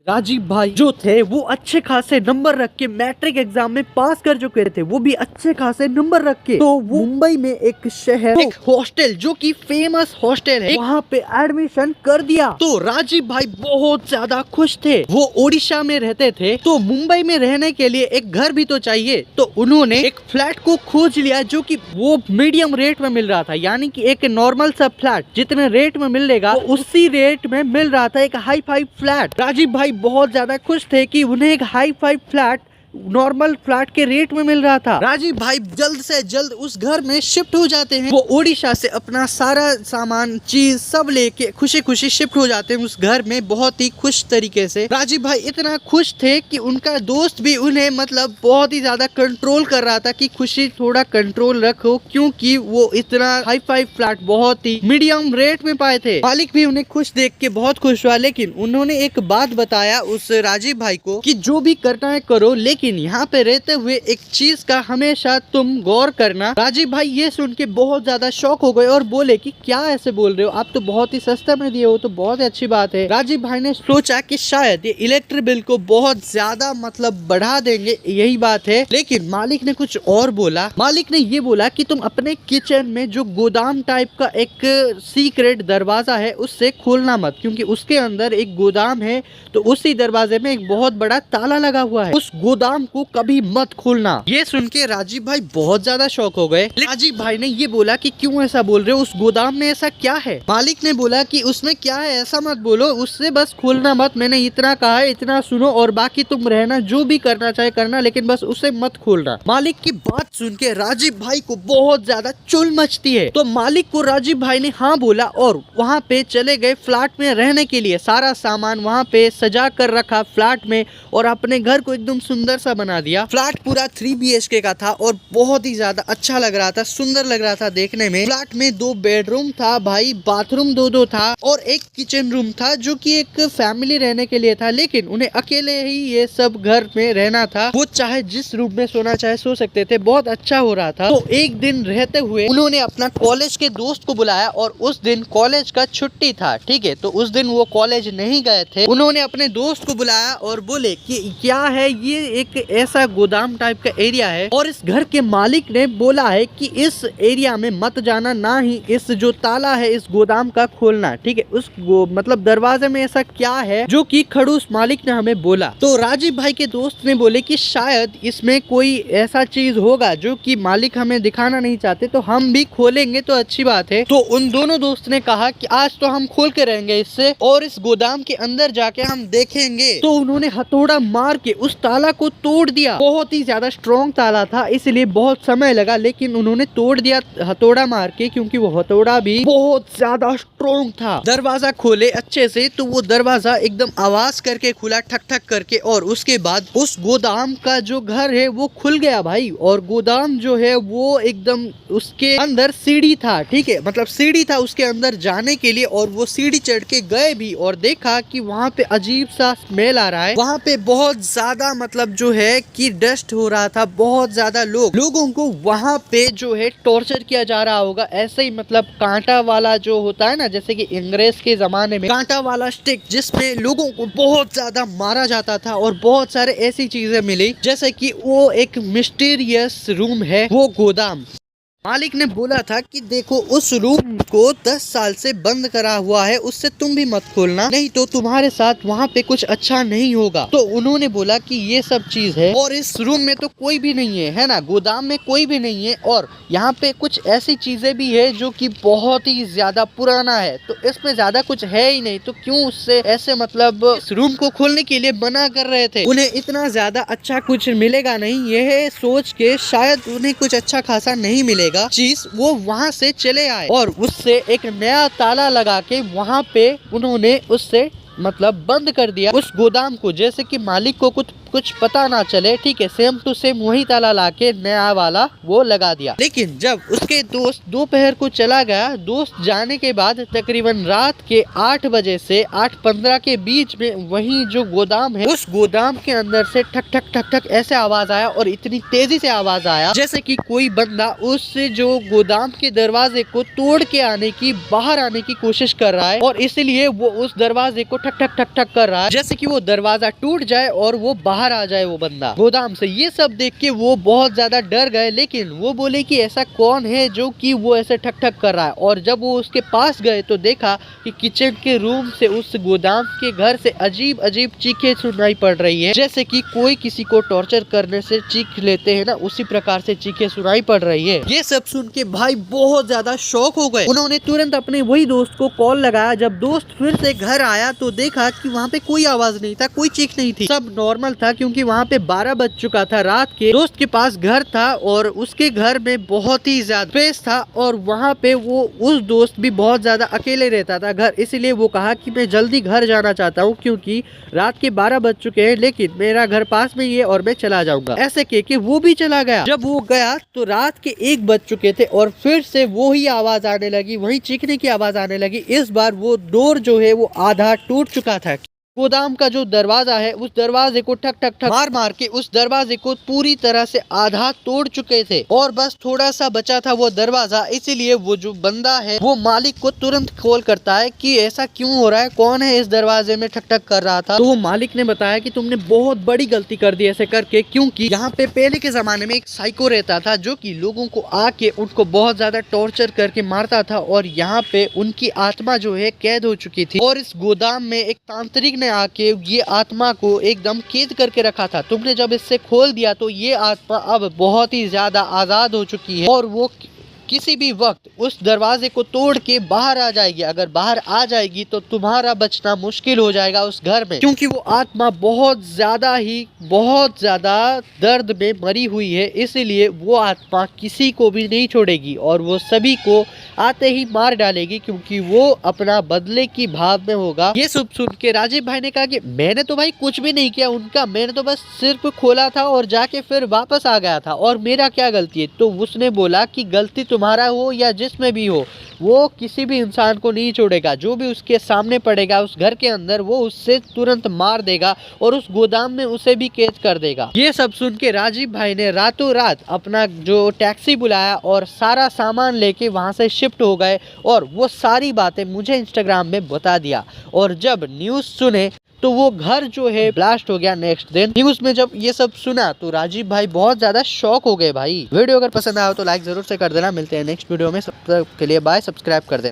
राजीव भाई जो थे वो अच्छे खासे नंबर रख के मैट्रिक एग्जाम में पास कर चुके थे, वो भी अच्छे खासे नंबर रख के। तो वो मुंबई में एक शहर एक हॉस्टल जो कि फेमस हॉस्टल है वहाँ पे एडमिशन कर दिया। तो राजीव भाई बहुत ज्यादा खुश थे। वो ओडिशा में रहते थे तो मुंबई में रहने के लिए एक घर भी तो चाहिए, तो उन्होंने एक फ्लैट को खोज लिया जो कि वो मीडियम रेट में मिल रहा था, यानी कि एक नॉर्मल सा फ्लैट जितने रेट में मिलेगा उसी रेट में मिल रहा था एक हाई फाई फ्लैट। राजीव भाई बहुत ज्यादा खुश थे कि उन्हें एक hi fi flat normal flat के रेट में मिल रहा था। राजीव भाई जल्द से जल्द उस घर में शिफ्ट हो जाते हैं। वो ओडिशा से अपना सारा सामान चीज सब लेके खुशी खुशी शिफ्ट हो जाते हैं उस घर में, बहुत ही खुश तरीके से। राजीव भाई इतना खुश थे कि उनका दोस्त भी उन्हें मतलब बहुत ही ज्यादा कंट्रोल कर रहा था कि खुशी थोड़ा कंट्रोल रखो, क्योंकि वो इतना हाई फाई फ्लैट बहुत ही मीडियम रेट में पाए थे। मालिक भी उन्हें खुश देख के बहुत खुश हुआ, लेकिन उन्होंने एक बात बताया उस राजीव भाई को कि जो भी करना है करो, लेकिन यहाँ पे रहते हुए एक चीज का हमेशा तुम गौर करना। राजीव भाई ये सुन के बहुत ज्यादा शॉक हो गए और बोले कि क्या ऐसे बोल रहे हो, आप तो बहुत ही सस्ता में दिए हो, तो बहुत ही अच्छी बात है। राजीव भाई ने सोचा कि शायद ये इलेक्ट्रिक बिल को बहुत ज्यादा मतलब बढ़ा देंगे, यही बात है। लेकिन मालिक ने कुछ और बोला। मालिक ने ये बोला कि तुम अपने किचन में जो गोदाम टाइप का एक सीक्रेट दरवाजा है उससे खोलना मत, क्योंकि उसके अंदर एक गोदाम है, तो उसी दरवाजे में एक बहुत बड़ा ताला लगा हुआ है, उस गोदाम को कभी मत खोलना। ये सुन के राजीव भाई बहुत ज्यादा शॉक हो गए। राजीव भाई ने ये बोला कि क्यों ऐसा बोल रहे हो, उस गोदाम में ऐसा क्या है। मालिक ने बोला कि उसमें क्या है ऐसा मत बोलो, उससे बस खोलना मत, मैंने इतना कहा है, इतना सुनो, और बाकी तुम रहना जो भी करना चाहे करना, लेकिन बस उसे मत खोलना। मालिक की बात सुन के राजीव भाई को बहुत ज्यादा चुल मचती है, तो मालिक को राजीव भाई ने हाँ बोला और वहाँ पे चले गए फ्लैट में रहने के लिए। सारा सामान वहाँ पे सजा कर रखा फ्लैट में और अपने घर को एकदम सुंदर सा बना दिया। फ्लैट पूरा 3 BHK का था और बहुत ही ज्यादा अच्छा लग रहा था, सुंदर लग रहा था देखने में। फ्लैट में 2 बेडरूम था भाई, बाथरूम 2-2 था और एक किचन रूम था जो कि एक फैमिली रहने के लिए था, लेकिन उन्हें अकेले ही ये सब घर में रहना था। वो चाहे जिस रूम में सोना चाहे सो सकते थे, बहुत अच्छा हो रहा था। तो एक दिन रहते हुए उन्होंने अपना कॉलेज के दोस्त को बुलाया और उस दिन कॉलेज का छुट्टी था, ठीक है, तो उस दिन वो कॉलेज नहीं गए थे। उन्होंने अपने दोस्त को बुलाया और बोले कि क्या है ये एक ऐसा गोदाम टाइप का एरिया है और इस घर के मालिक ने बोला है कि इस एरिया में मत जाना, ना ही इस जो ताला है इस गोदाम का खोलना, ठीक है। उस मतलब दरवाजे में ऐसा क्या है जो कि खड़ूस मालिक ने हमें बोला। तो राजीव भाई के दोस्त ने बोले कि शायद इसमें कोई ऐसा चीज होगा जो कि मालिक हमें दिखाना नहीं चाहते, तो हम भी खोलेंगे तो अच्छी बात है। तो उन दोनों दोस्त ने कहा कि आज तो हम खोल के रहेंगे इससे और इस गोदाम के अंदर जाके हम देखेंगे। तो उन्होंने हथौड़ा मार के उस ताला को तोड़ दिया। बहुत ही ज्यादा स्ट्रॉन्ग ताला था, इसलिए बहुत समय लगा, लेकिन उन्होंने तोड़ दिया हथौड़ा मार के, क्योंकि वो हथौड़ा भी बहुत ज्यादा स्ट्रॉन्ग था। दरवाजा खोले अच्छे से, तो वो दरवाजा एकदम आवाज करके खुला, ठक ठक करके, और उसके बाद उस गोदाम का जो घर है वो खुल गया भाई। और गोदाम जो है वो एकदम उसके अंदर सीढ़ी था, ठीक है, मतलब सीढ़ी था उसके अंदर जाने के लिए, और वो सीढ़ी चढ़ के गए भी और देखा कि वहाँ पे अजीब सा स्मेल आ रहा है। वहाँ पे बहुत ज्यादा मतलब जो है कि डस्ट हो रहा था, बहुत ज्यादा लोगों को वहाँ पे जो है टॉर्चर किया जा रहा होगा, ऐसे ही मतलब कांटा वाला जो होता है ना, जैसे कि अंग्रेज के जमाने में कांटा वाला स्टिक जिसमें लोगों को बहुत ज्यादा मारा जाता था, और बहुत सारे ऐसी चीजें मिली, जैसे कि वो एक मिस्टीरियस रूम है वो गोदाम। मालिक ने बोला था कि देखो उस रूम को 10 साल से बंद करा हुआ है, उससे तुम भी मत खोलना, नहीं तो तुम्हारे साथ वहाँ पे कुछ अच्छा नहीं होगा। तो उन्होंने बोला कि ये सब चीज है और इस रूम में तो कोई भी नहीं है ना, गोदाम में कोई भी नहीं है, और यहाँ पे कुछ ऐसी चीजें भी है जो कि बहुत ही ज्यादा पुराना है, तो इसमें ज्यादा कुछ है ही नहीं, तो क्यों उससे ऐसे मतलब इस रूम को खोलने के लिए मना कर रहे थे। उन्हें इतना ज्यादा अच्छा कुछ मिलेगा नहीं, यह सोच के शायद उन्हें कुछ अच्छा खासा नहीं मिलेगा चीज, वो वहाँ से चले आए और उससे एक नया ताला लगा के वहाँ पे उन्होंने उससे मतलब बंद कर दिया उस गोदाम को, जैसे कि मालिक को कुछ पता ना चले, ठीक है। सेम टू सेम वही ताला लाके नया वाला वो लगा दिया। लेकिन जब उसके दोस्त दोपहर को चला गया, दोस्त जाने के बाद तकरीबन रात के 8 बजे से 8:15 के बीच में वही जो गोदाम है उस गोदाम के अंदर से ठक ठक ठक ठक ऐसे आवाज आया, और इतनी तेजी से आवाज आया जैसे कि कोई बंदा उस जो गोदाम के दरवाजे को तोड़ के बाहर आने की कोशिश कर रहा है, और इसलिए वो उस दरवाजे को ठक ठक ठक ठक कर रहा है, जैसे कि वो दरवाजा टूट जाए और वो बाहर आ जाए वो बंदा गोदाम से। ये सब देख के वो बहुत ज्यादा डर गए, लेकिन वो बोले कि ऐसा कौन है जो कि वो ऐसे ठक ठक कर रहा है। और जब वो उसके पास गए तो देखा कि किचन के रूम से उस गोदाम के घर से अजीब अजीब चीखें सुनाई पड़ रही है, जैसे कि कोई किसी को टॉर्चर करने से चीख लेते हैं ना, उसी प्रकार से चीखें सुनाई पड़ रही है। ये सब सुन के भाई बहुत ज्यादा शॉक हो गए। उन्होंने तुरंत अपने वही दोस्त को कॉल लगाया। जब दोस्त फिर से घर आया तो देखा कि वहाँ पे कोई आवाज नहीं था, कोई चीख नहीं थी, सब नॉर्मल था, क्योंकि वहाँ पे 12 बज चुका था रात के। दोस्त के पास घर था और उसके घर में बहुत ही ज्यादा स्पेस था और वहाँ पे वो उस दोस्त भी बहुत ज्यादा अकेले रहता था घर, इसलिए वो कहा कि मैं जल्दी घर जाना चाहता हूँ क्योंकि रात के 12 बज चुके हैं, लेकिन मेरा घर पास में ही है और मैं चला जाऊंगा। ऐसे कह के वो भी चला गया। जब वो गया तो रात के 1 बज चुके थे और फिर से वो ही आवाज आने लगी, वही चीखने की आवाज आने लगी। इस बार वो डोर जो है वो आधा टूट चुका था। गोदाम का जो दरवाजा है उस दरवाजे को ठक ठक ठक मार मार के उस दरवाजे को पूरी तरह से आधा तोड़ चुके थे और बस थोड़ा सा बचा था वो दरवाजा। इसीलिए वो जो बंदा है वो मालिक को तुरंत कॉल करता है कि ऐसा क्यों हो रहा है, कौन है इस दरवाजे में ठक ठक कर रहा था। तो वो मालिक ने बताया कि तुमने बहुत बड़ी गलती कर दी ऐसे करके, क्योंकि यहाँ पे पहले के जमाने में एक साइको रहता था जो कि लोगों को आके उनको बहुत ज्यादा टॉर्चर करके मारता था और यहाँ पे उनकी आत्मा जो है कैद हो चुकी थी और इस गोदाम में एक तांत्रिक आके ये आत्मा को एकदम कैद करके रखा था। तुमने जब इससे खोल दिया तो ये आत्मा अब बहुत ही ज्यादा आजाद हो चुकी है और वो किसी भी वक्त उस दरवाजे को तोड़ के बाहर आ जाएगी। अगर बाहर आ जाएगी तो तुम्हारा बचना मुश्किल हो जाएगा उस घर में, क्योंकि वो आत्मा बहुत ज्यादा दर्द में मरी हुई है। इसीलिए वो आत्मा किसी को भी नहीं छोड़ेगी और वो सभी को आते ही मार डालेगी, क्योंकि वो अपना बदले की भाव में होगा। ये सब सुन के राजीव भाई ने कहा कि मैंने तो भाई कुछ भी नहीं किया उनका, मैंने तो बस सिर्फ खोला था और जाके फिर वापस आ गया था और मेरा क्या गलती है। तो उसने बोला कि गलती तुम्हारा हो या जिसमें भी हो, वो किसी भी इंसान को नहीं छोड़ेगा। जो भी उसके सामने पड़ेगा उस घर के अंदर वो उससे तुरंत मार देगा और उस गोदाम में उसे भी कैद कर देगा। ये सब सुन के राजीव भाई ने रातों रात अपना जो टैक्सी बुलाया और सारा सामान लेके वहां से शिफ्ट हो गए और वो सारी बातें मुझे इंस्टाग्राम में बता दिया। और जब न्यूज सुने तो वो घर जो है ब्लास्ट हो गया नेक्स्ट दिन। न्यूज में जब ये सब सुना तो राजीव भाई बहुत ज्यादा शॉक हो गए भाई। वीडियो अगर पसंद आया तो लाइक जरूर से कर देना। मिलते हैं नेक्स्ट वीडियो में, सब तक के लिए बाय, सब्सक्राइब कर देना।